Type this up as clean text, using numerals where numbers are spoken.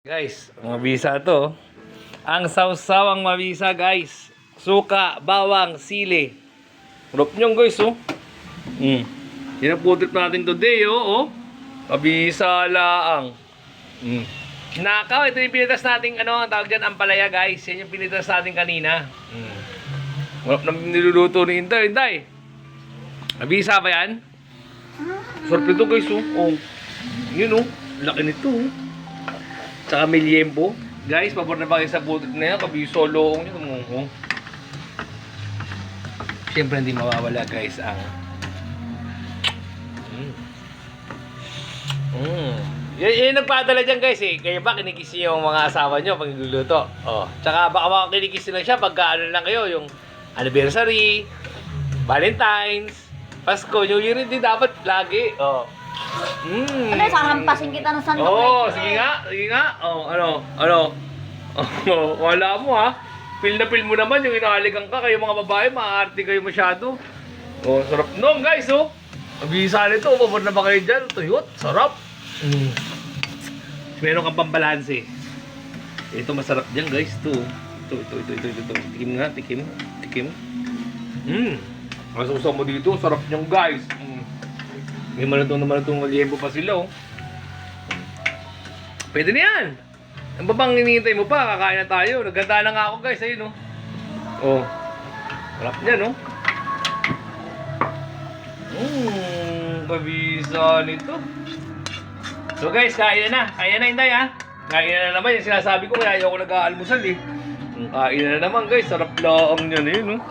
Guys, mabisa to. Ang sawsawang mabisa, guys. Suka, bawang, sili. Sarap nyo, guys, oh. Yan ang food trip natin today, oh. Mabisa laang. Nakaw, ito yung pinitas natin, ang tawag dyan, ampalaya, guys. Yan yung pinitas natin kanina. Sarap na niluluto ni Inday. Inday, mabisa ba yan? Sarap nito, guys, oh. Yun, oh. Laki nito, oh. Tsaka may liempo. Guys, pabor na ba kayo sa butot na yan? Kabi solo nyo tumuho. Siyempre hindi mawawala, guys, ang Yan nagpadala dyan, guys, eh. Kayo ba kinikis yung mga asawa nyo pag nagluluto? Oh. Tsaka baka kinikis lang siya pagka lang kayo, yung anniversary, Valentine's, Pasko, New Year, hindi dapat lagi. Oh. Ano, sahampasin kita ng sandok. Sige nga. Wala mo, ha. Feel na feel mo naman yung inahalikan ka. Kayo mga babae, maaarte kayo masyado. Sarap nung, guys, oh. Mabisa nito, pabor na ba kayo dyan? Tuyot, sarap. Meron kang pambalanse. Ito masarap dyan, guys, to. Ito. Tikim. Masusaw mo dito, sarap niyang, guys. May malutong liempo pa sila, oh. Pwede na yan. Ang babang hinihintay mo pa, kakain na tayo. Naganda na nga ako, guys, ayun, oh. Sarap niyan, oh. Kabisa nito. So, guys, kain na. Kain na, Inday, ha. Kain na naman, yung sinasabi ko, kaya ayoko nag-aalmusal, eh. Kain na naman, guys. Sarap laang yan, eh, no.